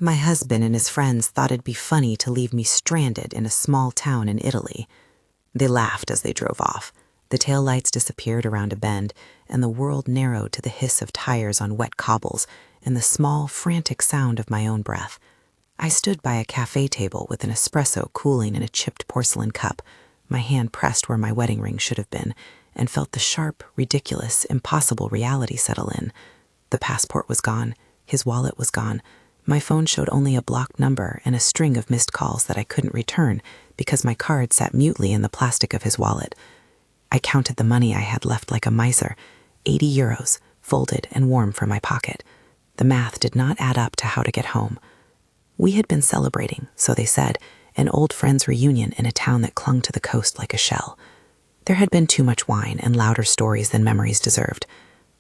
My husband and his friends thought it'd be funny to leave me stranded in a small town in Italy. They laughed as they drove off. The taillights disappeared around a bend, and the world narrowed to the hiss of tires on wet cobbles and the small, frantic sound of my own breath. I stood by a cafe table with an espresso cooling in a chipped porcelain cup, my hand pressed where my wedding ring should have been, and felt the sharp, ridiculous, impossible reality settle in. The passport was gone. His wallet was gone. My phone showed only a blocked number and a string of missed calls that I couldn't return because my card sat mutely in the plastic of his wallet. I counted the money I had left like a miser, 80 euros, folded and warm for my pocket. The math did not add up to how to get home. We had been celebrating, so they said, an old friends reunion in a town that clung to the coast like a shell. There had been too much wine and louder stories than memories deserved.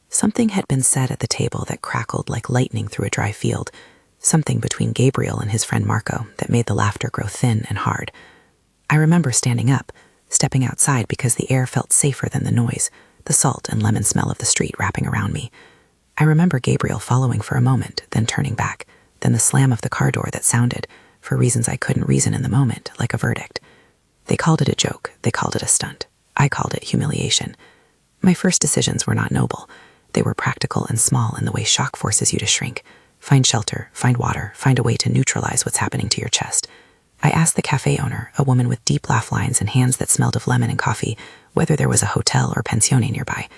Something had been said at the table that crackled like lightning through a dry field, something between Gabriel and his friend Marco that made the laughter grow thin and hard. I remember standing up, stepping outside because the air felt safer than the noise, the salt and lemon smell of the street wrapping around me. I remember Gabriel following for a moment, then turning back, then the slam of the car door that sounded, for reasons I couldn't reason in the moment, like a verdict. They called it a joke, they called it a stunt. I called it humiliation. My first decisions were not noble. They were practical and small in the way shock forces you to shrink. Find shelter, find water, find a way to neutralize what's happening to your chest. I asked the cafe owner, a woman with deep laugh lines and hands that smelled of lemon and coffee, whether there was a hotel or pensione nearby.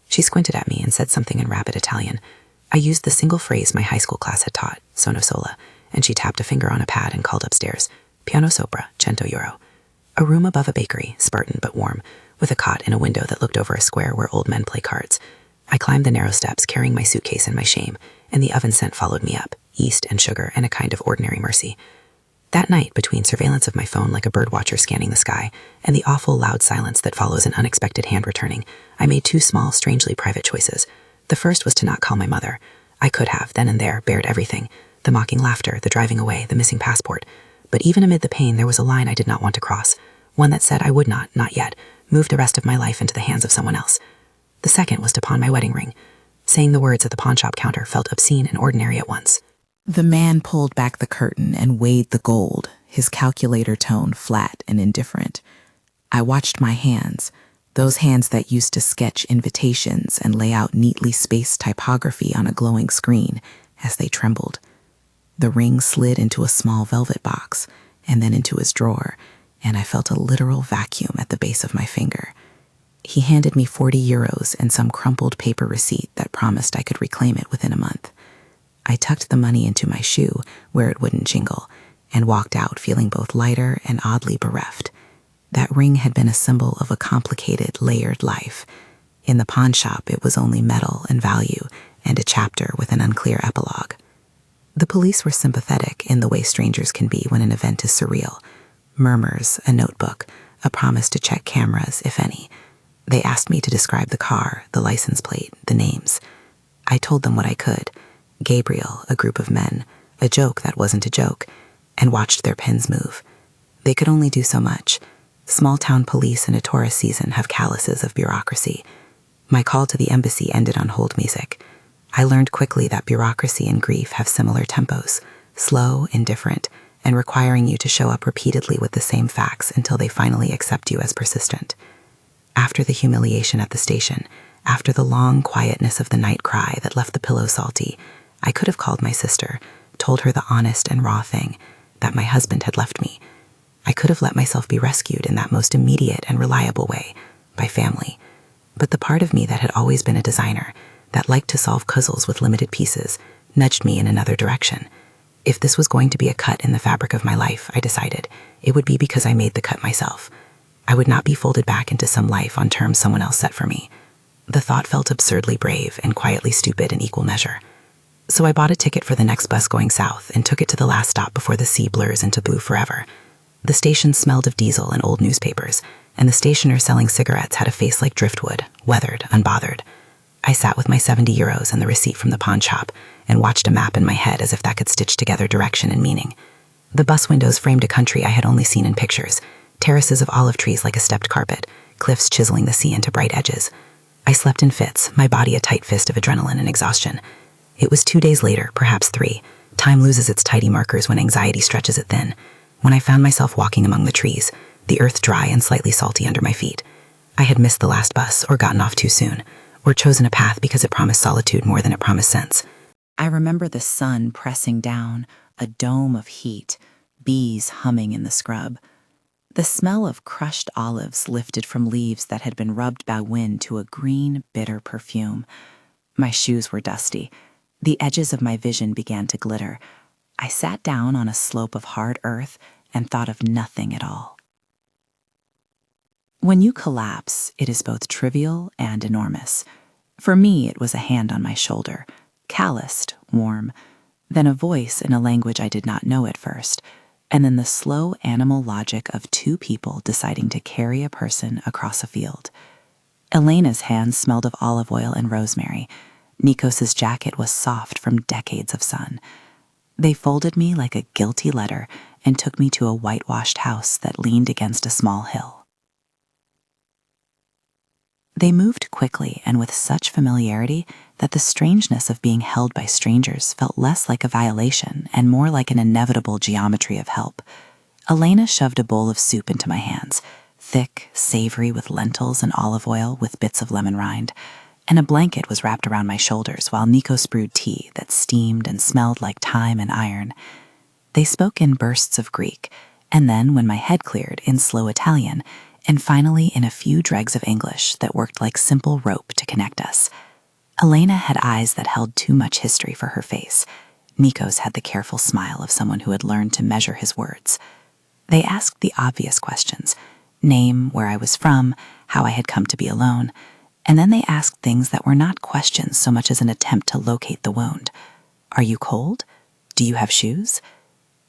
She squinted at me and said something in rapid Italian. I used the single phrase my high school class had taught, sono sola, and she tapped a finger on a pad and called upstairs, piano sopra, 100 euro. A room above a bakery, Spartan but warm, with a cot in a window that looked over a square where old men play cards. I climbed the narrow steps carrying my suitcase and my shame, and the oven scent followed me up, yeast and sugar and a kind of ordinary mercy. That night, between surveillance of my phone like a birdwatcher scanning the sky and the awful loud silence that follows an unexpected hand returning, I made two small, strangely private choices. The first was to not call my mother. I could have, then and there, bared everything, the mocking laughter, the driving away, the missing passport. But even amid the pain, there was a line I did not want to cross, one that said I would not yet, move the rest of my life into the hands of someone else. The second was to pawn my wedding ring. Saying the words at the pawnshop counter felt obscene and ordinary at once. The man pulled back the curtain and weighed the gold, his calculator tone flat and indifferent. I watched my hands, those hands that used to sketch invitations and lay out neatly spaced typography on a glowing screen, as they trembled. The ring slid into a small velvet box and then into his drawer, and I felt a literal vacuum at the base of my finger. He handed me 40 euros and some crumpled paper receipt that promised I could reclaim it within a month. I tucked the money into my shoe where it wouldn't jingle and walked out feeling both lighter and oddly bereft. That ring had been a symbol of a complicated, layered life. In the pawn shop, it was only metal and value and a chapter with an unclear epilogue. The police were sympathetic in the way strangers can be when an event is surreal. Murmurs, a notebook, a promise to check cameras, if any. They asked me to describe the car, the license plate, the names. I told them what I could. Gabriel, a group of men, a joke that wasn't a joke, and watched their pens move. They could only do so much. Small-town police in a tourist season have calluses of bureaucracy. My call to the embassy ended on hold music. I learned quickly that bureaucracy and grief have similar tempos, slow, indifferent, and requiring you to show up repeatedly with the same facts until they finally accept you as persistent. After the humiliation at the station, after the long quietness of the night cry that left the pillow salty, I could have called my sister, told her the honest and raw thing, that my husband had left me. I could have let myself be rescued in that most immediate and reliable way, by family. But the part of me that had always been a designer, that liked to solve puzzles with limited pieces, nudged me in another direction. If this was going to be a cut in the fabric of my life, I decided, it would be because I made the cut myself. I would not be folded back into some life on terms someone else set for me. The thought felt absurdly brave and quietly stupid in equal measure. So I bought a ticket for the next bus going south and took it to the last stop before the sea blurs into blue forever. The station smelled of diesel and old newspapers, and the stationer selling cigarettes had a face like driftwood, weathered, unbothered. I sat with my 70 euros and the receipt from the pawn shop and watched a map in my head as if that could stitch together direction and meaning. The bus windows framed a country I had only seen in pictures, terraces of olive trees like a stepped carpet, cliffs chiseling the sea into bright edges. I slept in fits, my body a tight fist of adrenaline and exhaustion. It was 2 days later, perhaps 3, Time loses its tidy markers when anxiety stretches it thin. When I found myself walking among the trees, the earth dry and slightly salty under my feet. I had missed the last bus, or gotten off too soon, or chosen a path because it promised solitude more than it promised sense. I remember the sun pressing down, a dome of heat, bees humming in the scrub. The smell of crushed olives lifted from leaves that had been rubbed by wind to a green, bitter perfume. My shoes were dusty. The edges of my vision began to glitter. I sat down on a slope of hard earth and thought of nothing at all. When you collapse, it is both trivial and enormous. For me, it was a hand on my shoulder, calloused, warm, then a voice in a language I did not know at first, and then the slow animal logic of two people deciding to carry a person across a field. Elena's hands smelled of olive oil and rosemary. Nikos's jacket was soft from decades of sun. They folded me like a guilty letter and took me to a whitewashed house that leaned against a small hill. They moved quickly and with such familiarity that the strangeness of being held by strangers felt less like a violation and more like an inevitable geometry of help. Elena shoved a bowl of soup into my hands, thick, savory with lentils and olive oil with bits of lemon rind, and a blanket was wrapped around my shoulders while Nikos brewed tea that steamed and smelled like thyme and iron. They spoke in bursts of Greek, and then, when my head cleared, in slow Italian, and finally in a few dregs of English that worked like simple rope to connect us. Elena had eyes that held too much history for her face. Nikos had the careful smile of someone who had learned to measure his words. They asked the obvious questions: name, where I was from, how I had come to be alone, and then they asked things that were not questions so much as an attempt to locate the wound. Are you cold? Do you have shoes?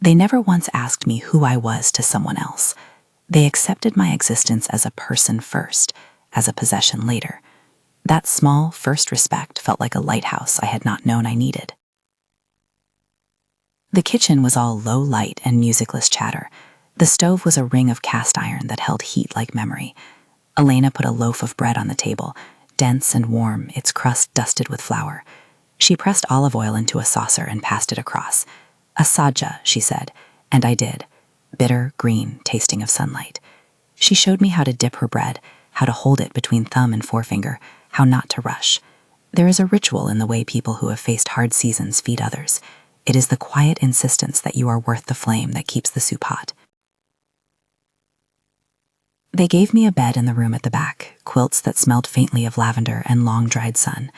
They never once asked me who I was to someone else. They accepted my existence as a person first, as a possession later. That small first respect felt like a lighthouse I had not known I needed. The kitchen was all low light and musicless chatter. The stove was a ring of cast iron that held heat like memory. Elena put a loaf of bread on the table, dense and warm, its crust dusted with flour. She pressed olive oil into a saucer and passed it across. A sadja, she said, and I did. Bitter, green, tasting of sunlight. She showed me how to dip her bread, how to hold it between thumb and forefinger, how not to rush. There is a ritual in the way people who have faced hard seasons feed others. It is the quiet insistence that you are worth the flame that keeps the soup hot. They gave me a bed in the room at the back, quilts that smelled faintly of lavender and long-dried sun.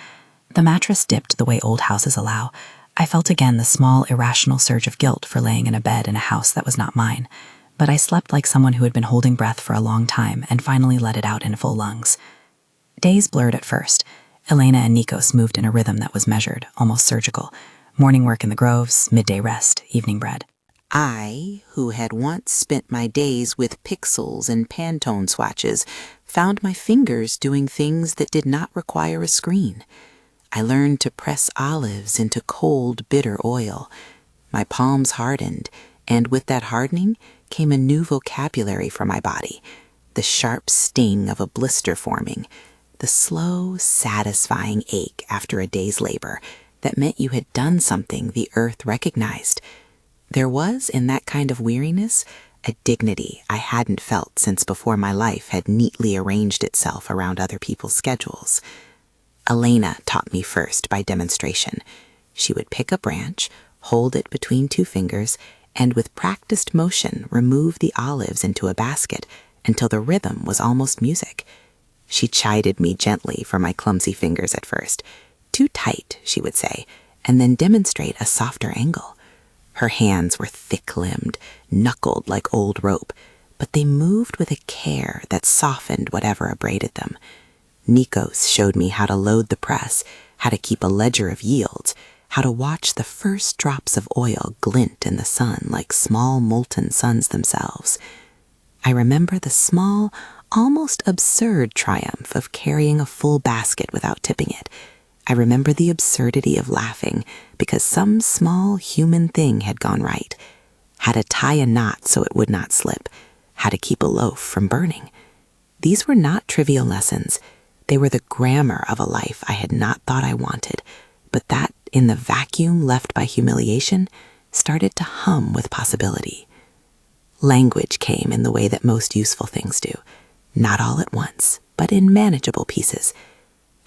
The mattress dipped the way old houses allow. I felt again the small, irrational surge of guilt for laying in a bed in a house that was not mine, but I slept like someone who had been holding breath for a long time and finally let it out in full lungs. Days blurred at first. Elena and Nikos moved in a rhythm that was measured, almost surgical. Morning work in the groves, midday rest, evening bread. I, who had once spent my days with pixels and Pantone swatches, found my fingers doing things that did not require a screen. I learned to press olives into cold, bitter oil. My palms hardened, and with that hardening came a new vocabulary for my body. The sharp sting of a blister forming, the slow, satisfying ache after a day's labor that meant you had done something the earth recognized. There was, in that kind of weariness, a dignity I hadn't felt since before my life had neatly arranged itself around other people's schedules. Elena taught me first by demonstration. She would pick a branch, hold it between two fingers, and with practiced motion remove the olives into a basket until the rhythm was almost music. She chided me gently for my clumsy fingers at first. Too tight, she would say, and then demonstrate a softer angle. Her hands were thick-limbed, knuckled like old rope, but they moved with a care that softened whatever abraded them. Nikos showed me how to load the press, how to keep a ledger of yields, how to watch the first drops of oil glint in the sun like small molten suns themselves. I remember the small, almost absurd triumph of carrying a full basket without tipping it. I remember the absurdity of laughing because some small human thing had gone right. How to tie a knot so it would not slip. How to keep a loaf from burning. These were not trivial lessons. They were the grammar of a life I had not thought I wanted, but that, in the vacuum left by humiliation, started to hum with possibility. Language came in the way that most useful things do, not all at once, but in manageable pieces.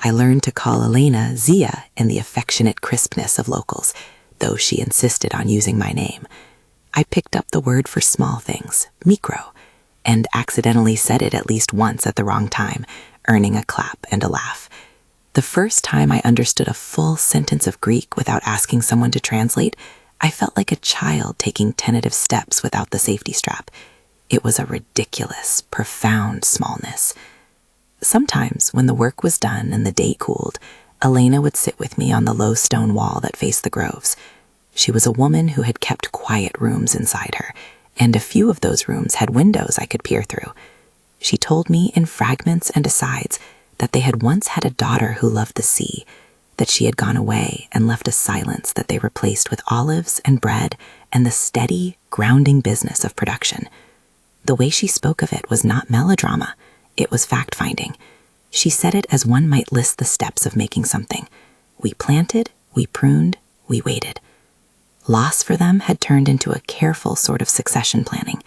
I learned to call Elena Zia in the affectionate crispness of locals, though she insisted on using my name. I picked up the word for small things, micro, and accidentally said it at least once at the wrong time, earning a clap and a laugh. The first time I understood a full sentence of Greek without asking someone to translate, I felt like a child taking tentative steps without the safety strap. It was a ridiculous, profound smallness. Sometimes, when the work was done and the day cooled, Elena would sit with me on the low stone wall that faced the groves. She was a woman who had kept quiet rooms inside her, and a few of those rooms had windows I could peer through. She told me in fragments and asides that they had once had a daughter who loved the sea, that she had gone away and left a silence that they replaced with olives and bread and the steady, grounding business of production. The way she spoke of it was not melodrama, it was fact-finding. She said it as one might list the steps of making something. We planted, we pruned, we waited. Loss for them had turned into a careful sort of succession planning,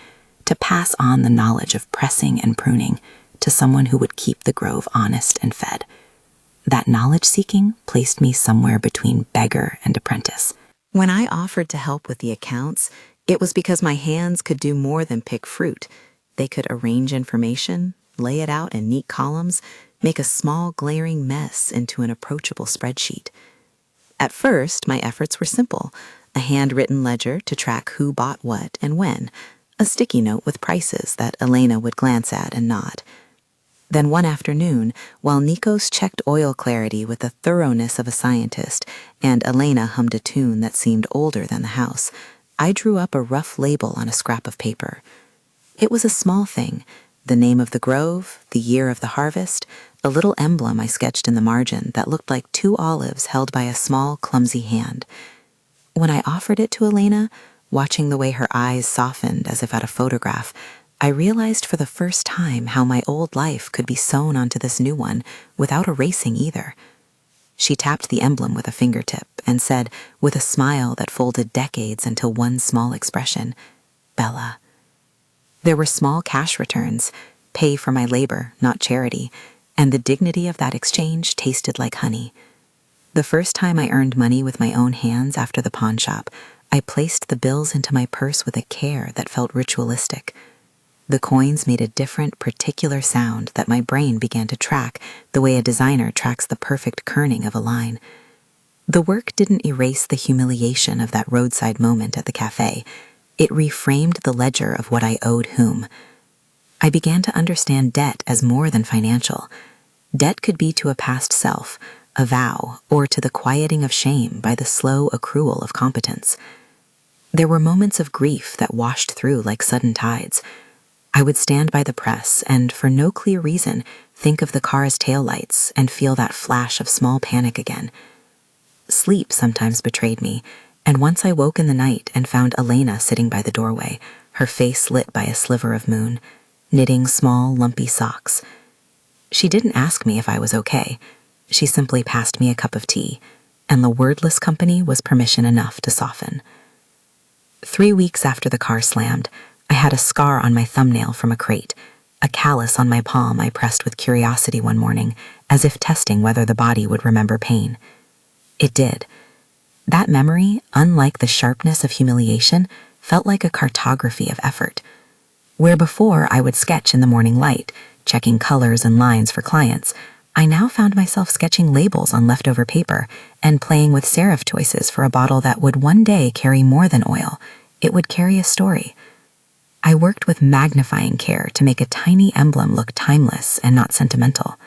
to pass on the knowledge of pressing and pruning to someone who would keep the grove honest and fed. That knowledge-seeking placed me somewhere between beggar and apprentice. When I offered to help with the accounts, it was because my hands could do more than pick fruit. They could arrange information, lay it out in neat columns, make a small glaring mess into an approachable spreadsheet. At first, my efforts were simple: a handwritten ledger to track who bought what and when, a sticky note with prices that Elena would glance at and nod. Then one afternoon, while Nikos checked oil clarity with the thoroughness of a scientist and Elena hummed a tune that seemed older than the house, I drew up a rough label on a scrap of paper. It was a small thing: the name of the grove, the year of the harvest, a little emblem I sketched in the margin that looked like 2 olives held by a small, clumsy hand. When I offered it to Elena, watching the way her eyes softened as if at a photograph, I realized for the first time how my old life could be sewn onto this new one without erasing either. She tapped the emblem with a fingertip and said, with a smile that folded decades into one small expression, "Bella." There were small cash returns, pay for my labor, not charity, and the dignity of that exchange tasted like honey. The first time I earned money with my own hands after the pawn shop, I placed the bills into my purse with a care that felt ritualistic. The coins made a different, particular sound that my brain began to track the way a designer tracks the perfect kerning of a line. The work didn't erase the humiliation of that roadside moment at the cafe. It reframed the ledger of what I owed whom. I began to understand debt as more than financial. Debt could be to a past self, a vow, or to the quieting of shame by the slow accrual of competence. There were moments of grief that washed through like sudden tides. I would stand by the press and, for no clear reason, think of the car's taillights and feel that flash of small panic again. Sleep sometimes betrayed me, and once I woke in the night and found Elena sitting by the doorway, her face lit by a sliver of moon, knitting small, lumpy socks. She didn't ask me if I was okay. She simply passed me a cup of tea, and the wordless company was permission enough to soften. 3 weeks after the car slammed, I had a scar on my thumbnail from a crate, a callus on my palm I pressed with curiosity one morning, as if testing whether the body would remember pain. It did. That memory, unlike the sharpness of humiliation, felt like a cartography of effort. Where before I would sketch in the morning light, checking colors and lines for clients, I now found myself sketching labels on leftover paper and playing with serif choices for a bottle that would one day carry more than oil. It would carry a story. I worked with magnifying care to make a tiny emblem look timeless and not sentimental.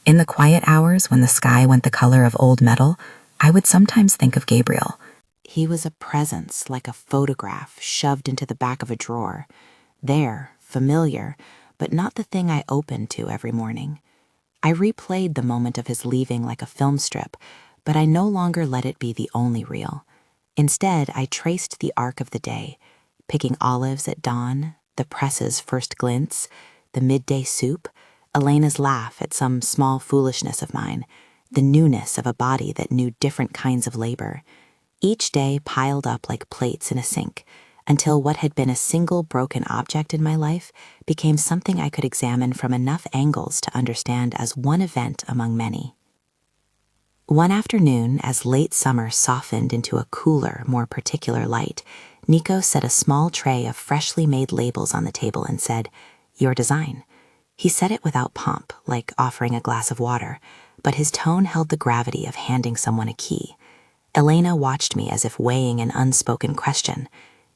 In the quiet hours when the sky went the color of old metal, I would sometimes think of Gabriel. He was a presence like a photograph shoved into the back of a drawer. There, familiar, but not the thing I opened to every morning. I replayed the moment of his leaving like a film strip, but I no longer let it be the only reel. Instead, I traced the arc of the day, picking olives at dawn, the press's first glints, the midday soup, Elena's laugh at some small foolishness of mine, the newness of a body that knew different kinds of labor. Each day piled up like plates in a sink, until what had been a single broken object in my life became something I could examine from enough angles to understand as one event among many. One afternoon, as late summer softened into a cooler, more particular light, Nico set a small tray of freshly made labels on the table and said, "Your design." He said it without pomp, like offering a glass of water, but his tone held the gravity of handing someone a key. Elena watched me as if weighing an unspoken question.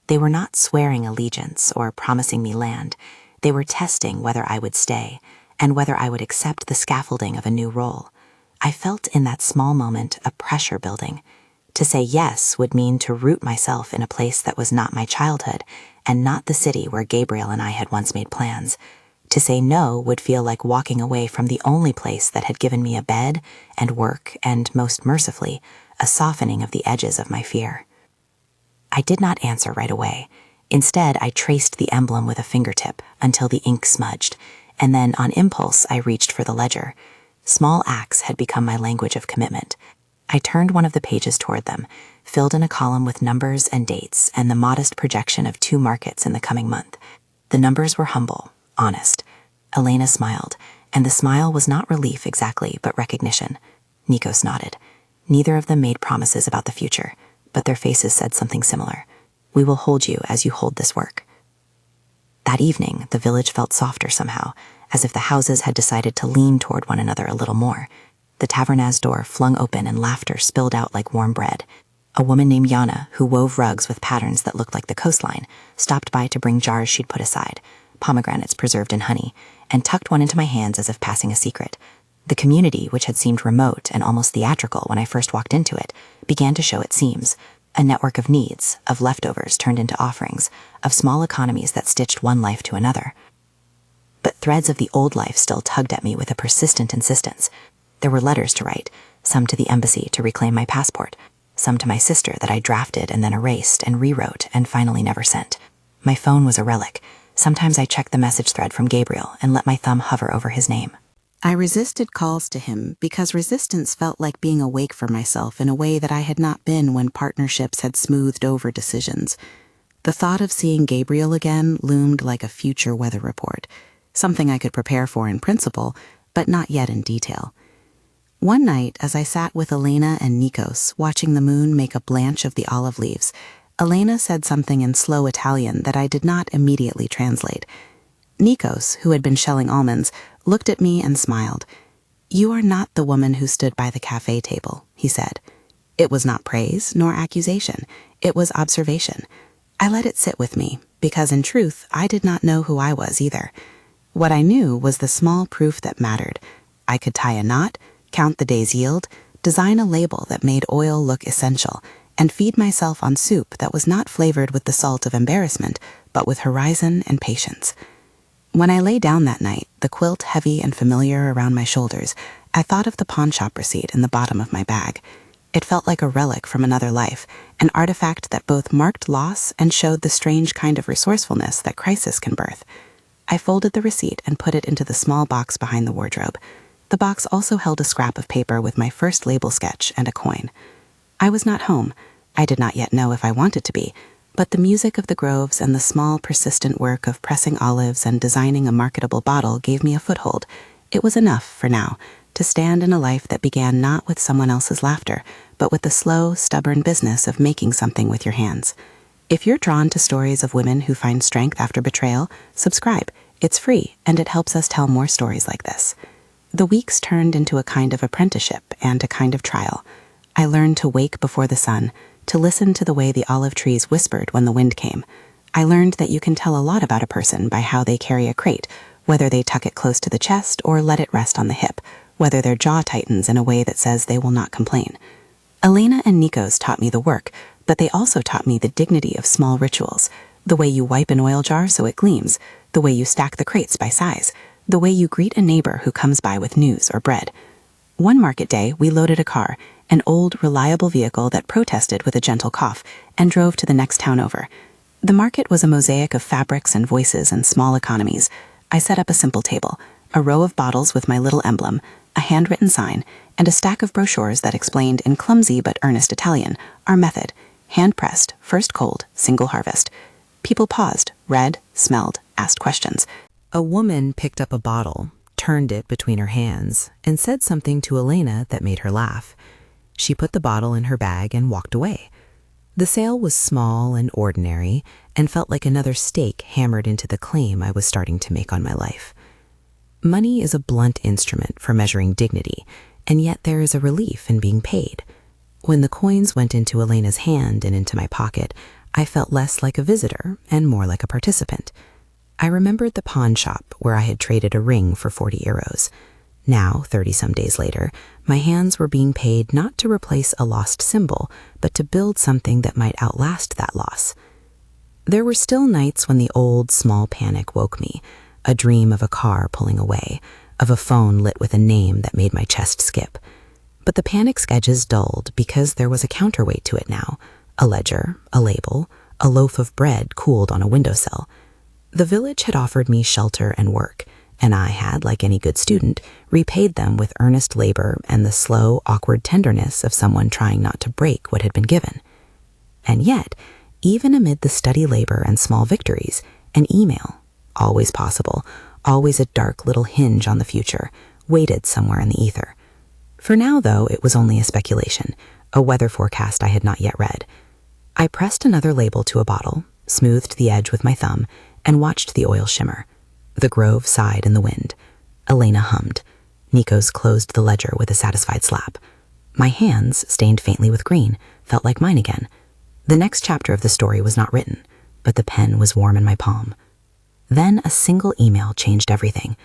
They were not swearing allegiance or promising me land. They were testing whether I would stay, and whether I would accept the scaffolding of a new role. I felt in that small moment a pressure building. To say yes would mean to root myself in a place that was not my childhood, and not the city where Gabriel and I had once made plans. To say no would feel like walking away from the only place that had given me a bed and work and, most mercifully, a softening of the edges of my fear. I did not answer right away. Instead, I traced the emblem with a fingertip until the ink smudged, and then, on impulse, I reached for the ledger. Small acts had become my language of commitment. I turned one of the pages toward them, filled in a column with numbers and dates and the modest projection of 2 markets in the coming month. The numbers were humble, honest. Elena smiled, and the smile was not relief exactly, but recognition. Nikos nodded. Neither of them made promises about the future, but their faces said something similar. "We will hold you as you hold this work." That evening, the village felt softer somehow, as if the houses had decided to lean toward one another a little more. The tavernaz door flung open and laughter spilled out like warm bread. A woman named Yana, who wove rugs with patterns that looked like the coastline, stopped by to bring jars she'd put aside, pomegranates preserved in honey, and tucked one into my hands as if passing a secret. The community, which had seemed remote and almost theatrical when I first walked into it, began to show its seams. A network of needs, of leftovers turned into offerings, of small economies that stitched one life to another. But threads of the old life still tugged at me with a persistent insistence. There were letters to write, some to the embassy to reclaim my passport, some to my sister that I drafted and then erased and rewrote and finally never sent. My phone was a relic. Sometimes I checked the message thread from Gabriel and let my thumb hover over his name. I resisted calls to him because resistance felt like being awake for myself in a way that I had not been when partnerships had smoothed over decisions. The thought of seeing Gabriel again loomed like a future weather report, something I could prepare for in principle, but not yet in detail. One night, as I sat with Elena and Nikos, watching the moon make a blanch of the olive leaves, Elena said something in slow Italian that I did not immediately translate. Nikos, who had been shelling almonds, looked at me and smiled. "You are not the woman who stood by the cafe table," he said. It was not praise nor accusation. It was observation. I let it sit with me, because in truth, I did not know who I was either. What I knew was the small proof that mattered. I could tie a knot, count the day's yield, design a label that made oil look essential, and feed myself on soup that was not flavored with the salt of embarrassment, but with horizon and patience. When I lay down that night, the quilt heavy and familiar around my shoulders, I thought of the pawnshop receipt in the bottom of my bag. It felt like a relic from another life, an artifact that both marked loss and showed the strange kind of resourcefulness that crisis can birth. I folded the receipt and put it into the small box behind the wardrobe. The box also held a scrap of paper with my first label sketch and a coin. I was not home. I did not yet know if I wanted to be, but the music of the groves and the small, persistent work of pressing olives and designing a marketable bottle gave me a foothold. It was enough, for now, to stand in a life that began not with someone else's laughter, but with the slow, stubborn business of making something with your hands. If you're drawn to stories of women who find strength after betrayal, subscribe. It's free, and it helps us tell more stories like this. The weeks turned into a kind of apprenticeship and a kind of trial. I learned to wake before the sun, to listen to the way the olive trees whispered when the wind came. I learned that you can tell a lot about a person by how they carry a crate, whether they tuck it close to the chest or let it rest on the hip, whether their jaw tightens in a way that says they will not complain. Elena and Nikos taught me the work, but they also taught me the dignity of small rituals, the way you wipe an oil jar so it gleams, the way you stack the crates by size, the way you greet a neighbor who comes by with news or bread. One market day, we loaded a car, an old, reliable vehicle that protested with a gentle cough, and drove to the next town over. The market was a mosaic of fabrics and voices and small economies. I set up a simple table, a row of bottles with my little emblem, a handwritten sign, and a stack of brochures that explained in clumsy but earnest Italian our method: hand-pressed, first cold, single harvest. People paused, read, smelled, asked questions. A woman picked up a bottle, turned it between her hands, and said something to Elena that made her laugh. She put the bottle in her bag and walked away. The sale was small and ordinary and felt like another stake hammered into the claim I was starting to make on my life. Money is a blunt instrument for measuring dignity, and yet there is a relief in being paid. When the coins went into Elena's hand and into my pocket, I felt less like a visitor and more like a participant. I remembered the pawn shop where I had traded a ring for 40 euros. Now, 30-some days later, my hands were being paid not to replace a lost symbol, but to build something that might outlast that loss. There were still nights when the old, small panic woke me, a dream of a car pulling away, of a phone lit with a name that made my chest skip. But the panic's edges dulled because there was a counterweight to it now, a ledger, a label, a loaf of bread cooled on a windowsill. The village had offered me shelter and work, and I had, like any good student, repaid them with earnest labor and the slow, awkward tenderness of someone trying not to break what had been given. And yet, even amid the steady labor and small victories, an email, always possible, always a dark little hinge on the future, waited somewhere in the ether. For now, though, it was only a speculation, a weather forecast I had not yet read. I pressed another label to a bottle, smoothed the edge with my thumb, and watched the oil shimmer. The grove sighed in the wind. Elena hummed. Nikos closed the ledger with a satisfied slap. My hands, stained faintly with green, felt like mine again. The next chapter of the story was not written, but the pen was warm in my palm. Then a single email changed everything.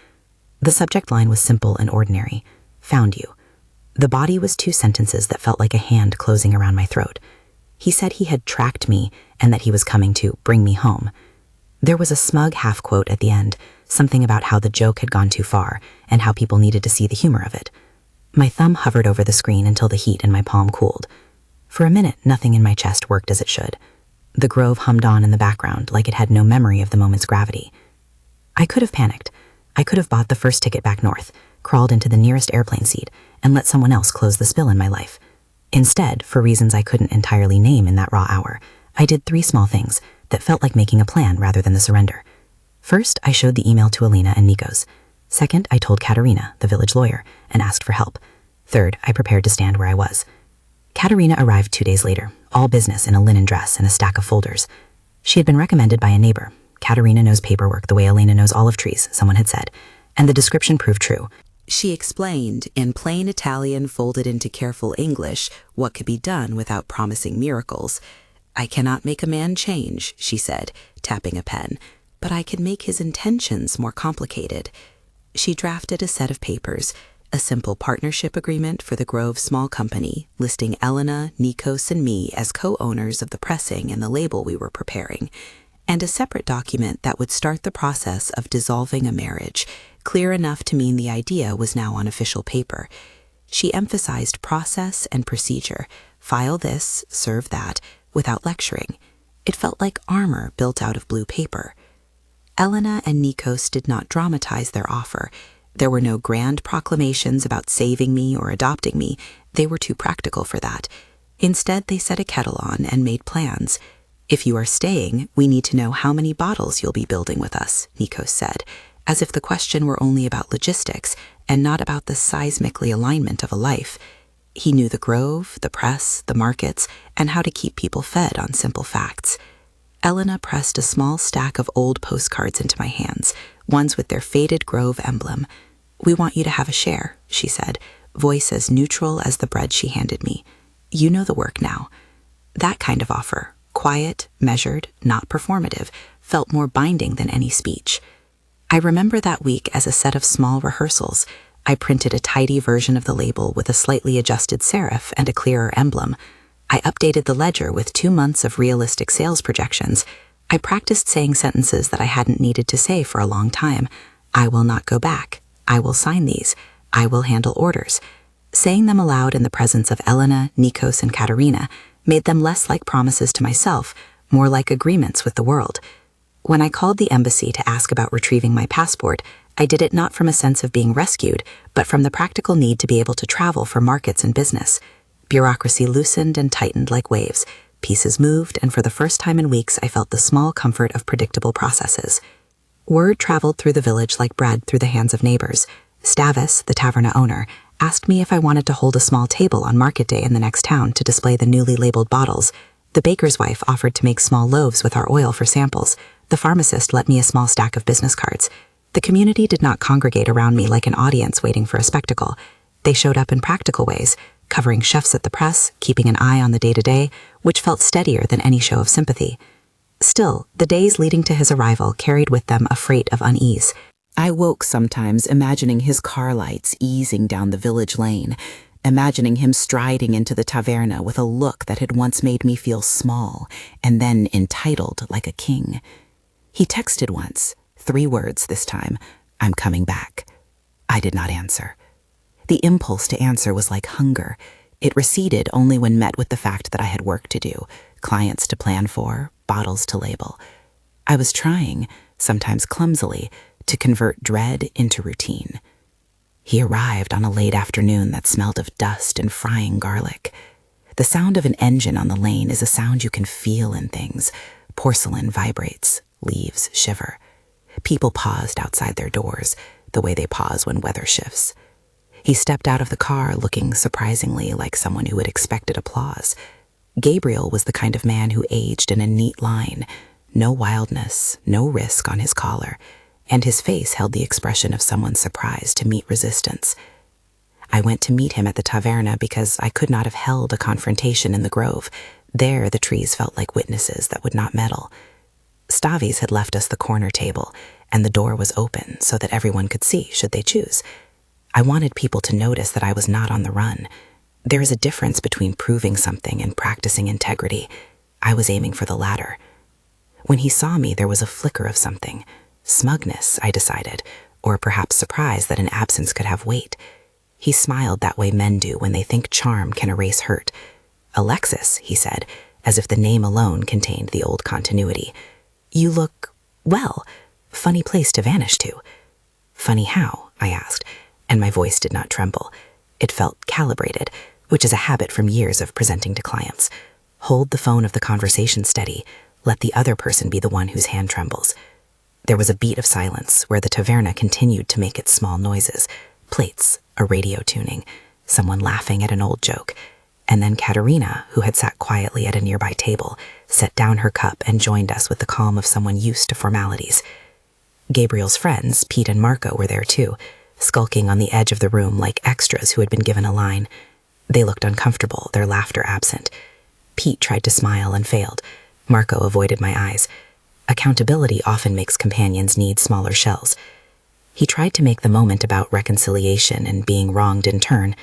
The subject line was simple and ordinary. Found you. The body was 2 sentences that felt like a hand closing around my throat. He said he had tracked me and that he was coming to bring me home. There was a smug half-quote at the end, something about how the joke had gone too far and how people needed to see the humor of it. My thumb hovered over the screen until the heat in my palm cooled. For a minute, nothing in my chest worked as it should. The grove hummed on in the background like it had no memory of the moment's gravity. I could have panicked. I could have bought the first ticket back north, crawled into the nearest airplane seat, and let someone else close the spill in my life. Instead, for reasons I couldn't entirely name in that raw hour, I did 3 small things that felt like making a plan rather than the surrender. First, I showed the email to Elena and Nikos. Second, I told Katerina, the village lawyer, and asked for help. Third, I prepared to stand where I was. Katerina arrived 2 days later, all business in a linen dress and a stack of folders. She had been recommended by a neighbor. Katerina knows paperwork the way Elena knows olive trees, someone had said, and the description proved true. She explained, in plain Italian folded into careful English, what could be done without promising miracles. I cannot make a man change, she said, tapping a pen, but I can make his intentions more complicated. She drafted a set of papers, a simple partnership agreement for the Grove Small Company, listing Elena, Nikos, and me as co-owners of the pressing and the label we were preparing, and a separate document that would start the process of dissolving a marriage, clear enough to mean the idea was now on official paper. She emphasized process and procedure, file this, serve that, without lecturing. It felt like armor built out of blue paper. Elena and Nikos did not dramatize their offer. There were no grand proclamations about saving me or adopting me. They were too practical for that. Instead, they set a kettle on and made plans. If you are staying, we need to know how many bottles you'll be building with us, Nikos said, as if the question were only about logistics and not about the seismically alignment of a life. He knew the grove, the press, the markets, and how to keep people fed on simple facts. Elena pressed a small stack of old postcards into my hands, ones with their faded grove emblem. We want you to have a share, she said, voice as neutral as the bread she handed me. You know the work now. That kind of offer, quiet, measured, not performative, felt more binding than any speech. I remember that week as a set of small rehearsals. I printed a tidy version of the label with a slightly adjusted serif and a clearer emblem. I updated the ledger with 2 months of realistic sales projections. I practiced saying sentences that I hadn't needed to say for a long time. I will not go back. I will sign these. I will handle orders. Saying them aloud in the presence of Elena, Nikos, and Katerina made them less like promises to myself, more like agreements with the world. When I called the embassy to ask about retrieving my passport, I did it not from a sense of being rescued, but from the practical need to be able to travel for markets and business. Bureaucracy loosened and tightened like waves. Pieces moved, and for the first time in weeks I felt the small comfort of predictable processes. Word traveled through the village like bread through the hands of neighbors. Stavis, the taverna owner, asked me if I wanted to hold a small table on market day in the next town to display the newly labeled bottles. The baker's wife offered to make small loaves with our oil for samples. The pharmacist lent me a small stack of business cards. The community did not congregate around me like an audience waiting for a spectacle. They showed up in practical ways, covering chefs at the press, keeping an eye on the day-to-day, which felt steadier than any show of sympathy. Still, the days leading to his arrival carried with them a freight of unease. I woke sometimes imagining his car lights easing down the village lane, imagining him striding into the taverna with a look that had once made me feel small and then entitled like a king. He texted once, 3 words this time, "I'm coming back." I did not answer. The impulse to answer was like hunger. It receded only when met with the fact that I had work to do, clients to plan for, bottles to label. I was trying, sometimes clumsily, to convert dread into routine. He arrived on a late afternoon that smelled of dust and frying garlic. The sound of an engine on the lane is a sound you can feel in things. Porcelain vibrates, leaves shiver. People paused outside their doors, the way they pause when weather shifts. He stepped out of the car looking surprisingly like someone who had expected applause. Gabriel was the kind of man who aged in a neat line, no wildness, no risk on his collar, and his face held the expression of someone surprised to meet resistance. I went to meet him at the taverna because I could not have held a confrontation in the grove. There the trees felt like witnesses that would not meddle. Stavis had left us the corner table, and the door was open so that everyone could see should they choose. I wanted people to notice that I was not on the run. There is a difference between proving something and practicing integrity. I was aiming for the latter. When he saw me, there was a flicker of something. Smugness, I decided, or perhaps surprise that an absence could have weight. He smiled that way men do when they think charm can erase hurt. "Alexis," he said, as if the name alone contained the old continuity. "You look, well, funny place to vanish to." "Funny how?" I asked, and my voice did not tremble. It felt calibrated, which is a habit from years of presenting to clients. Hold the phone of the conversation steady. Let the other person be the one whose hand trembles. There was a beat of silence where the taverna continued to make its small noises. Plates, a radio tuning, someone laughing at an old joke. And then Katerina, who had sat quietly at a nearby table, set down her cup and joined us with the calm of someone used to formalities. Gabriel's friends, Pete and Marco, were there too, skulking on the edge of the room like extras who had been given a line. They looked uncomfortable, their laughter absent. Pete tried to smile and failed. Marco avoided my eyes. Accountability often makes companions need smaller shells. He tried to make the moment about reconciliation and being wronged in turn.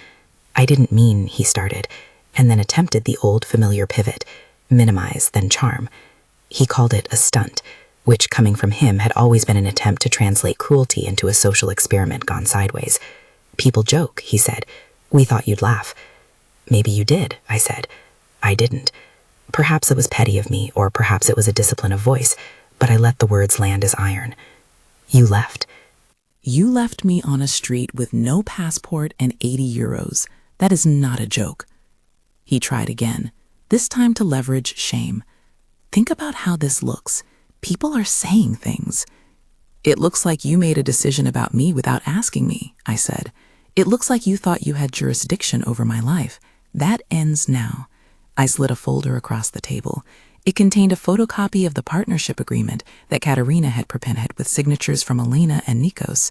"I didn't mean," he started, and then attempted the old familiar pivot, minimize, then charm. He called it a stunt, which, coming from him, had always been an attempt to translate cruelty into a social experiment gone sideways. "People joke," he said. "We thought you'd laugh." "Maybe you did," I said. I didn't. Perhaps it was petty of me, or perhaps it was a discipline of voice, but I let the words land as iron. "You left." You left me on a street with no passport and 80 euros. That is not a joke. He tried again, this time to leverage shame. Think about how this looks. People are saying things. "It looks like you made a decision about me without asking me," I said. "It looks like you thought you had jurisdiction over my life. That ends now." I slid a folder across the table. It contained a photocopy of the partnership agreement that Katerina had prepared with signatures from Elena and Nikos.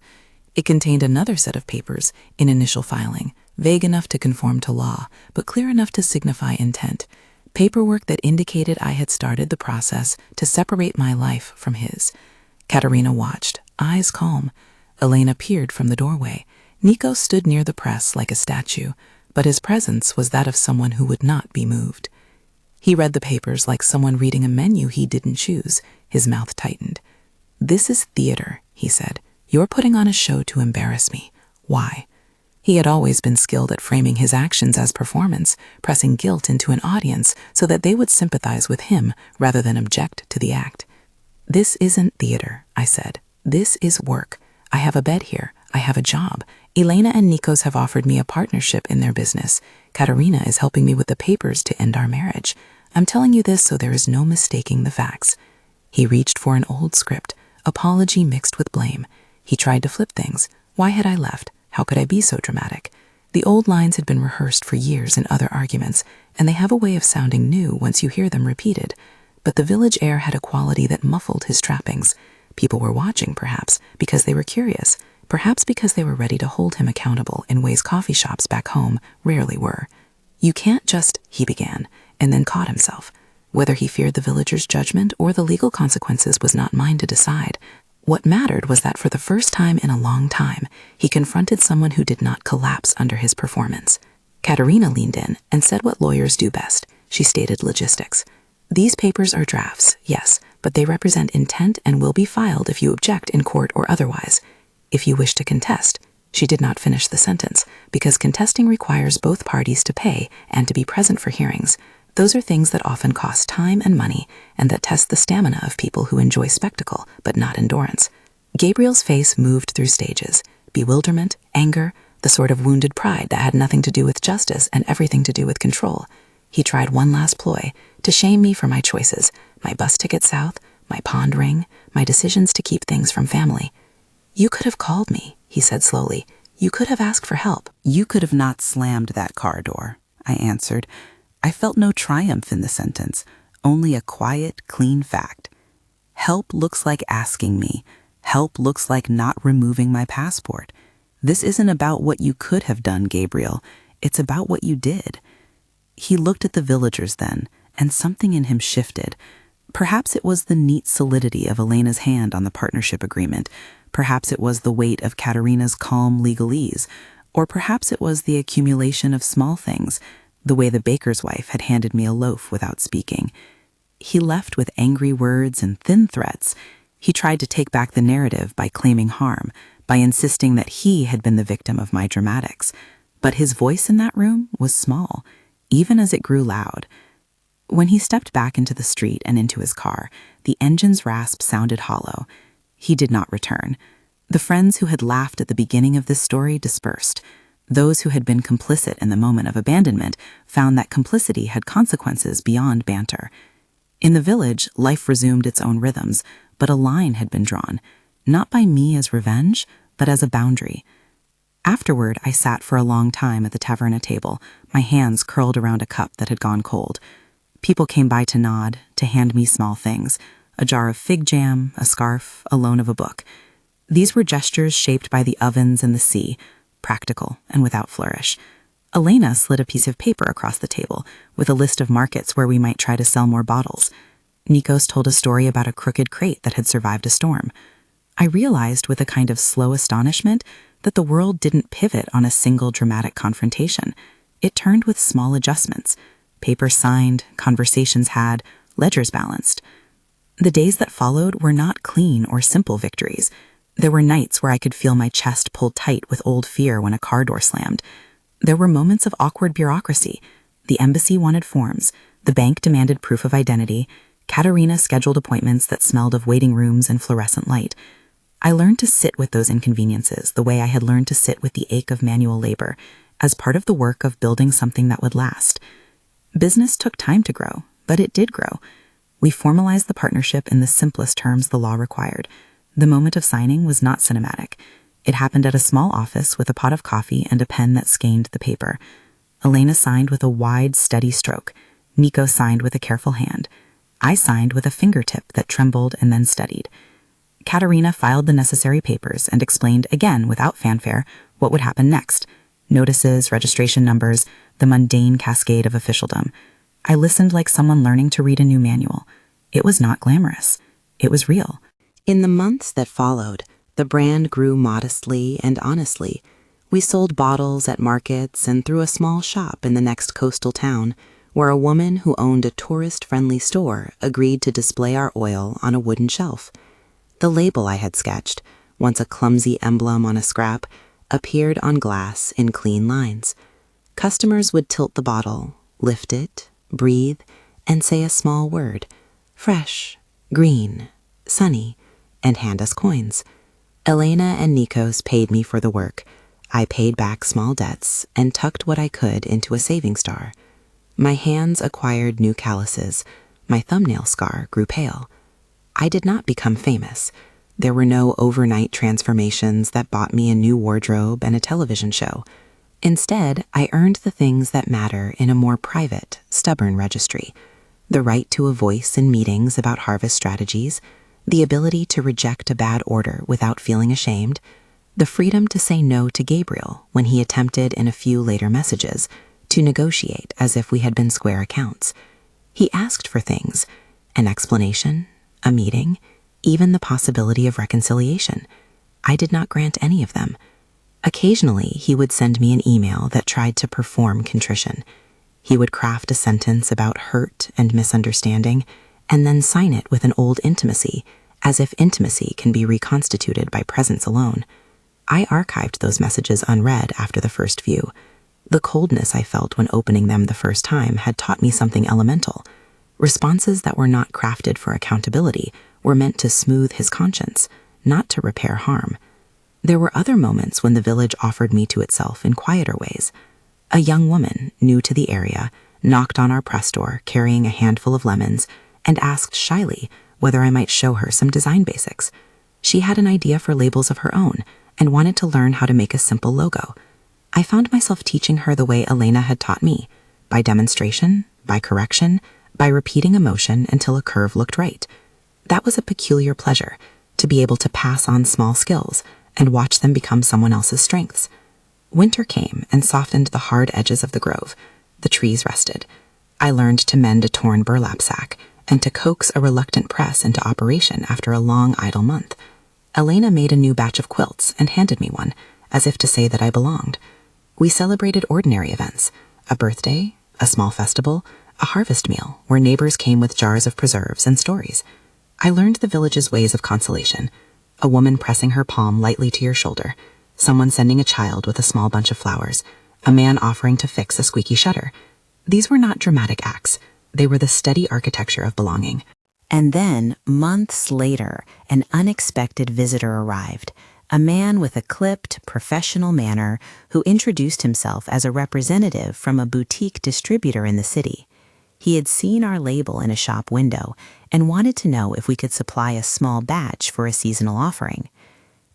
It contained another set of papers in initial filing, vague enough to conform to law, but clear enough to signify intent. Paperwork that indicated I had started the process to separate my life from his. Katerina watched, eyes calm. Elena peered from the doorway. Nikos stood near the press like a statue, but his presence was that of someone who would not be moved. He read the papers like someone reading a menu he didn't choose. His mouth tightened. "This is theater," he said. "You're putting on a show to embarrass me. Why?" He had always been skilled at framing his actions as performance, pressing guilt into an audience so that they would sympathize with him rather than object to the act. "This isn't theater," I said. "This is work. I have a bed here. I have a job. Elena and Nikos have offered me a partnership in their business. Katerina is helping me with the papers to end our marriage. I'm telling you this so there is no mistaking the facts. He reached for an old script, apology mixed with blame. He tried to flip things. Why had I left? How could I be so dramatic? The old lines had been rehearsed for years in other arguments, and they have a way of sounding new once you hear them repeated. But the village air had a quality that muffled his trappings. People were watching, perhaps, because they were curious, perhaps because they were ready to hold him accountable in ways coffee shops back home rarely were. You can't just, he began, and then caught himself. Whether he feared the villagers' judgment or the legal consequences was not mine to decide. What mattered was that for the first time in a long time, he confronted someone who did not collapse under his performance. Katerina leaned in and said what lawyers do best. She stated logistics. These papers are drafts, yes, but they represent intent and will be filed if you object in court or otherwise. If you wish to contest, she did not finish the sentence, because contesting requires both parties to pay and to be present for hearings. Those are things that often cost time and money, and that test the stamina of people who enjoy spectacle, but not endurance. Gabriel's face moved through stages: bewilderment, anger, the sort of wounded pride that had nothing to do with justice and everything to do with control. He tried one last ploy, to shame me for my choices, my bus ticket south, my pond ring, my decisions to keep things from family. You could have called me, he said slowly. You could have asked for help. You could have not slammed that car door, I answered. I felt no triumph in the sentence, only a quiet, clean fact. Help looks like asking me. Help looks like not removing my passport. This isn't about what you could have done, Gabriel. It's about what you did. He looked at the villagers then, and something in him shifted. Perhaps it was the neat solidity of Elena's hand on the partnership agreement. Perhaps it was the weight of Katerina's calm legalese. Or perhaps it was the accumulation of small things, the way the baker's wife had handed me a loaf without speaking. He left with angry words and thin threats. He tried to take back the narrative by claiming harm, by insisting that he had been the victim of my dramatics. But his voice in that room was small, even as it grew loud. When he stepped back into the street and into his car, the engine's rasp sounded hollow. He did not return. The friends who had laughed at the beginning of this story dispersed. Those who had been complicit in the moment of abandonment found that complicity had consequences beyond banter. In the village, life resumed its own rhythms, but a line had been drawn, not by me as revenge, but as a boundary. Afterward, I sat for a long time at the taverna table, my hands curled around a cup that had gone cold. People came by to nod, to hand me small things, a jar of fig jam, a scarf, a loan of a book. These were gestures shaped by the ovens and the sea, practical and without flourish. Elena slid a piece of paper across the table with a list of markets where we might try to sell more bottles. Nikos told a story about a crooked crate that had survived a storm. I realized with a kind of slow astonishment that the world didn't pivot on a single dramatic confrontation. It turned with small adjustments. Papers signed, conversations had, ledgers balanced. The days that followed were not clean or simple victories. There were nights where I could feel my chest pulled tight with old fear when a car door slammed. There were moments of awkward bureaucracy. The embassy wanted forms. The bank demanded proof of identity. Katerina scheduled appointments that smelled of waiting rooms and fluorescent light. I learned to sit with those inconveniences the way I had learned to sit with the ache of manual labor, as part of the work of building something that would last. Business took time to grow, but it did grow. We formalized the partnership in the simplest terms the law required. The moment of signing was not cinematic. It happened at a small office with a pot of coffee and a pen that skeined the paper. Elena signed with a wide, steady stroke. Nico signed with a careful hand. I signed with a fingertip that trembled and then steadied. Katerina filed the necessary papers and explained again without fanfare what would happen next. Notices, registration numbers, the mundane cascade of officialdom. I listened like someone learning to read a new manual. It was not glamorous. It was real. In the months that followed, the brand grew modestly and honestly. We sold bottles at markets and through a small shop in the next coastal town, where a woman who owned a tourist-friendly store agreed to display our oil on a wooden shelf. The label I had sketched, once a clumsy emblem on a scrap, appeared on glass in clean lines. Customers would tilt the bottle, lift it, breathe, and say a small word: fresh, green, sunny, and hand us coins. Elena and Nikos paid me for the work. I paid back small debts and tucked what I could into a savings jar. My hands acquired new calluses. My thumbnail scar grew pale. I did not become famous. There were no overnight transformations that bought me a new wardrobe and a television show. Instead, I earned the things that matter in a more private, stubborn registry. The right to a voice in meetings about harvest strategies, the ability to reject a bad order without feeling ashamed, the freedom to say no to Gabriel when he attempted in a few later messages to negotiate as if we had been square accounts. He asked for things, an explanation, a meeting, even the possibility of reconciliation. I did not grant any of them. Occasionally, he would send me an email that tried to perform contrition. He would craft a sentence about hurt and misunderstanding, and then sign it with an old intimacy, as if intimacy can be reconstituted by presence alone. I archived those messages unread after the first view. The coldness I felt when opening them the first time had taught me something elemental. Responses that were not crafted for accountability were meant to smooth his conscience, not to repair harm. There were other moments when the village offered me to itself in quieter ways. A young woman, new to the area, knocked on our press door carrying a handful of lemons and asked shyly whether I might show her some design basics. She had an idea for labels of her own and wanted to learn how to make a simple logo. I found myself teaching her the way Elena had taught me, by demonstration, by correction, by repeating a motion until a curve looked right. That was a peculiar pleasure, to be able to pass on small skills and watch them become someone else's strengths. Winter came and softened the hard edges of the grove. The trees rested. I learned to mend a torn burlap sack and to coax a reluctant press into operation after a long idle month. Elena made a new batch of quilts and handed me one, as if to say that I belonged. We celebrated ordinary events, a birthday, a small festival, a harvest meal where neighbors came with jars of preserves and stories. I learned the village's ways of consolation, a woman pressing her palm lightly to your shoulder, someone sending a child with a small bunch of flowers, a man offering to fix a squeaky shutter. These were not dramatic acts. They were the steady architecture of belonging. And then, months later, an unexpected visitor arrived, a man with a clipped, professional manner who introduced himself as a representative from a boutique distributor in the city. He had seen our label in a shop window and wanted to know if we could supply a small batch for a seasonal offering.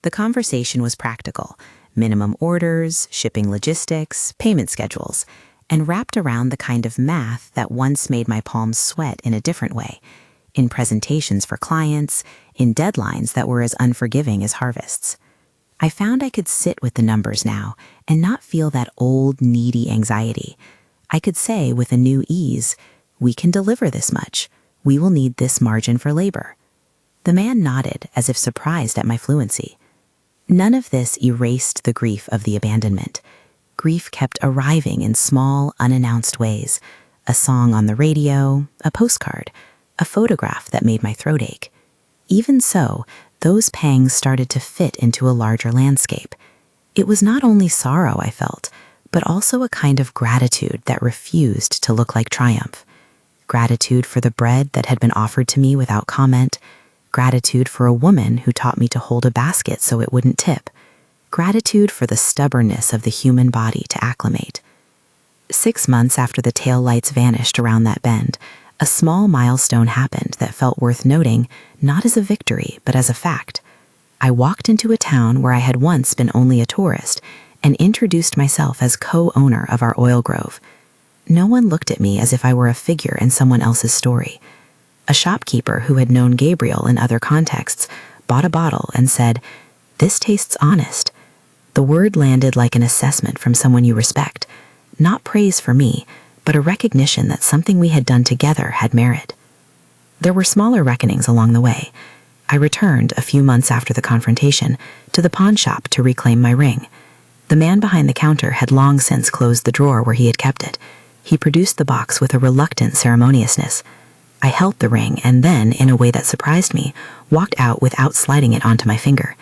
The conversation was practical: minimum orders, shipping logistics, payment schedules, and wrapped around the kind of math that once made my palms sweat in a different way, in presentations for clients, in deadlines that were as unforgiving as harvests. I found I could sit with the numbers now and not feel that old, needy anxiety. I could say with a new ease, "We can deliver this much. We will need this margin for labor." The man nodded as if surprised at my fluency. None of this erased the grief of the abandonment. Grief kept arriving in small, unannounced ways: a song on the radio, a postcard, a photograph that made my throat ache. Even so, those pangs started to fit into a larger landscape. It was not only sorrow I felt, but also a kind of gratitude that refused to look like triumph. Gratitude for the bread that had been offered to me without comment. Gratitude for a woman who taught me to hold a basket so it wouldn't tip. Gratitude for the stubbornness of the human body to acclimate. 6 months after the tail lights vanished around that bend, a small milestone happened that felt worth noting, not as a victory, but as a fact. I walked into a town where I had once been only a tourist and introduced myself as co-owner of our oil grove. No one looked at me as if I were a figure in someone else's story. A shopkeeper who had known Gabriel in other contexts bought a bottle and said, "This tastes honest." The word landed like an assessment from someone you respect, not praise for me, but a recognition that something we had done together had merit. There were smaller reckonings along the way. I returned, a few months after the confrontation, to the pawn shop to reclaim my ring. The man behind the counter had long since closed the drawer where he had kept it. He produced the box with a reluctant ceremoniousness. I held the ring and then, in a way that surprised me, walked out without sliding it onto my finger.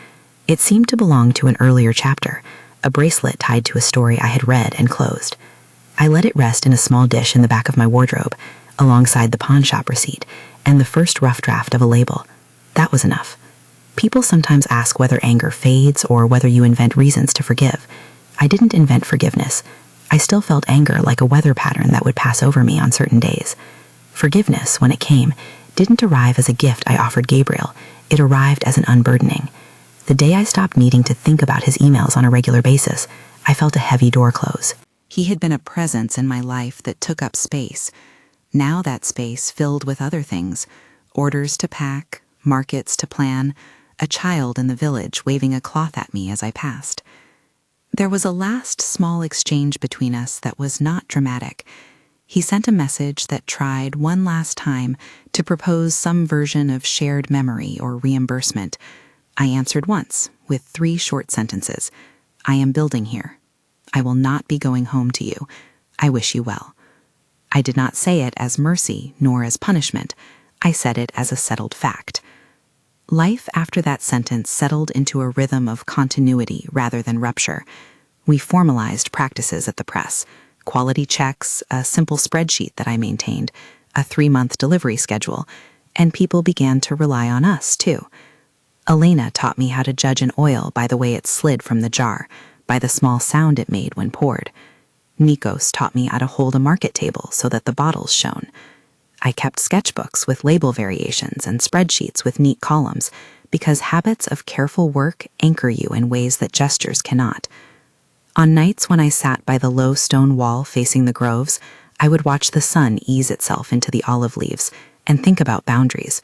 It seemed to belong to an earlier chapter, a bracelet tied to a story I had read and closed. I let it rest in a small dish in the back of my wardrobe, alongside the pawn shop receipt and the first rough draft of a label. That was enough. People sometimes ask whether anger fades or whether you invent reasons to forgive. I didn't invent forgiveness. I still felt anger like a weather pattern that would pass over me on certain days. Forgiveness, when it came, didn't arrive as a gift I offered Gabriel. It arrived as an unburdening. The day I stopped needing to think about his emails on a regular basis, I felt a heavy door close. He had been a presence in my life that took up space. Now that space filled with other things: orders to pack, markets to plan, a child in the village waving a cloth at me as I passed. There was a last small exchange between us that was not dramatic. He sent a message that tried one last time to propose some version of shared memory or reimbursement. I answered once, with 3 short sentences. I am building here. I will not be going home to you. I wish you well. I did not say it as mercy nor as punishment. I said it as a settled fact. Life after that sentence settled into a rhythm of continuity rather than rupture. We formalized practices at the press: quality checks, a simple spreadsheet that I maintained, a 3-month delivery schedule, and people began to rely on us, too. Elena taught me how to judge an oil by the way it slid from the jar, by the small sound it made when poured. Nikos taught me how to hold a market table so that the bottles shone. I kept sketchbooks with label variations and spreadsheets with neat columns, because habits of careful work anchor you in ways that gestures cannot. On nights when I sat by the low stone wall facing the groves, I would watch the sun ease itself into the olive leaves and think about boundaries.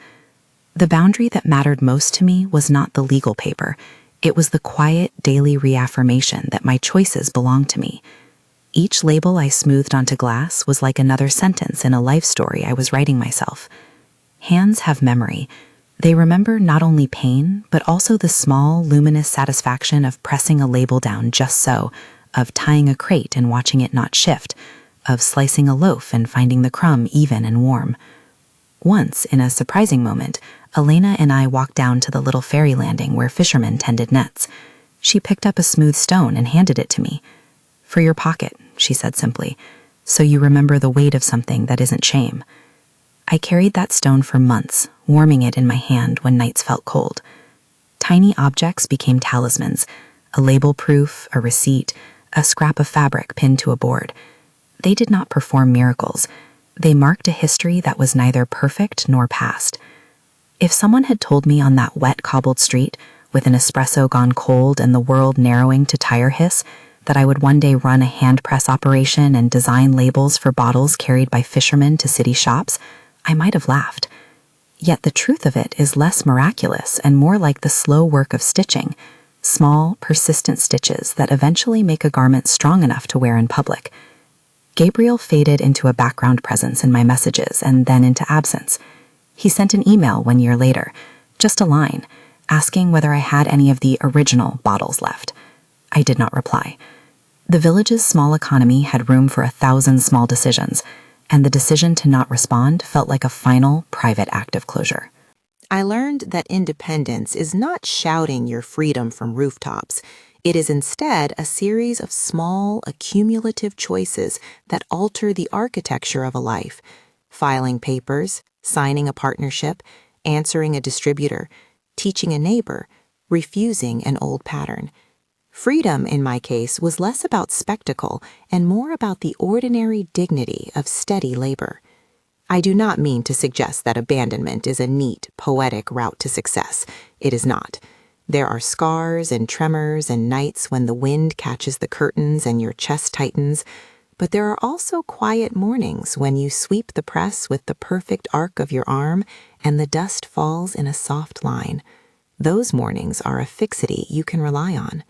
The boundary that mattered most to me was not the legal paper. It was the quiet daily reaffirmation that my choices belonged to me. Each label I smoothed onto glass was like another sentence in a life story I was writing myself. Hands have memory. They remember not only pain, but also the small, luminous satisfaction of pressing a label down just so, of tying a crate and watching it not shift, of slicing a loaf and finding the crumb even and warm. Once, in a surprising moment, Elena and I walked down to the little ferry landing where fishermen tended nets. She picked up a smooth stone and handed it to me. "For your pocket," she said simply, "so you remember the weight of something that isn't shame." I carried that stone for months, warming it in my hand when nights felt cold. Tiny objects became talismans: a label proof, a receipt, a scrap of fabric pinned to a board. They did not perform miracles. They marked a history that was neither perfect nor past. If someone had told me on that wet cobbled street, with an espresso gone cold and the world narrowing to tire hiss, that I would one day run a hand press operation and design labels for bottles carried by fishermen to city shops, I might have laughed. Yet the truth of it is less miraculous and more like the slow work of stitching, small, persistent stitches that eventually make a garment strong enough to wear in public. Gabriel faded into a background presence in my messages and then into absence. He sent an email 1 year later, just a line, asking whether I had any of the original bottles left. I did not reply. The village's small economy had room for 1,000 small decisions, and the decision to not respond felt like a final, private act of closure. I learned that independence is not shouting your freedom from rooftops. It is instead a series of small, accumulative choices that alter the architecture of a life. Filing papers, signing a partnership, answering a distributor, teaching a neighbor, refusing an old pattern. Freedom, in my case, was less about spectacle and more about the ordinary dignity of steady labor. I do not mean to suggest that abandonment is a neat, poetic route to success. It is not. There are scars and tremors and nights when the wind catches the curtains and your chest tightens, but there are also quiet mornings when you sweep the press with the perfect arc of your arm and the dust falls in a soft line. Those mornings are a fixity you can rely on.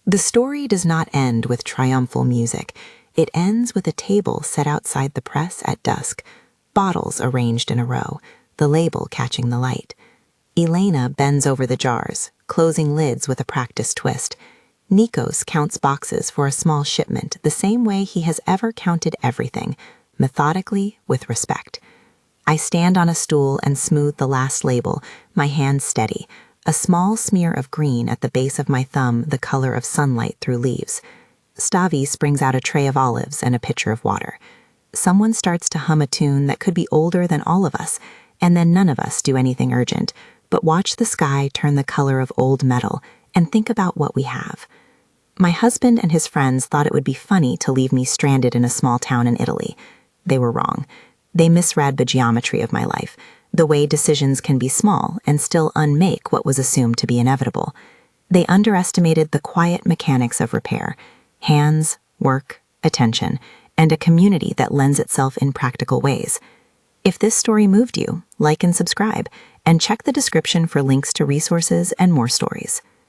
The story does not end with triumphal music. It ends with a table set outside the press at dusk, bottles arranged in a row, the label catching the light. Elena bends over the jars, closing lids with a practiced twist. Nikos counts boxes for a small shipment the same way he has ever counted everything, methodically, with respect. I stand on a stool and smooth the last label, my hand steady, a small smear of green at the base of my thumb the color of sunlight through leaves. Stavi brings out a tray of olives and a pitcher of water. Someone starts to hum a tune that could be older than all of us, and then none of us do anything urgent, but watch the sky turn the color of old metal and think about what we have. My husband and his friends thought it would be funny to leave me stranded in a small town in Italy. They were wrong. They misread the geometry of my life, the way decisions can be small and still unmake what was assumed to be inevitable. They underestimated the quiet mechanics of repair: hands, work, attention, and a community that lends itself in practical ways. If this story moved you, like and subscribe, and check the description for links to resources and more stories.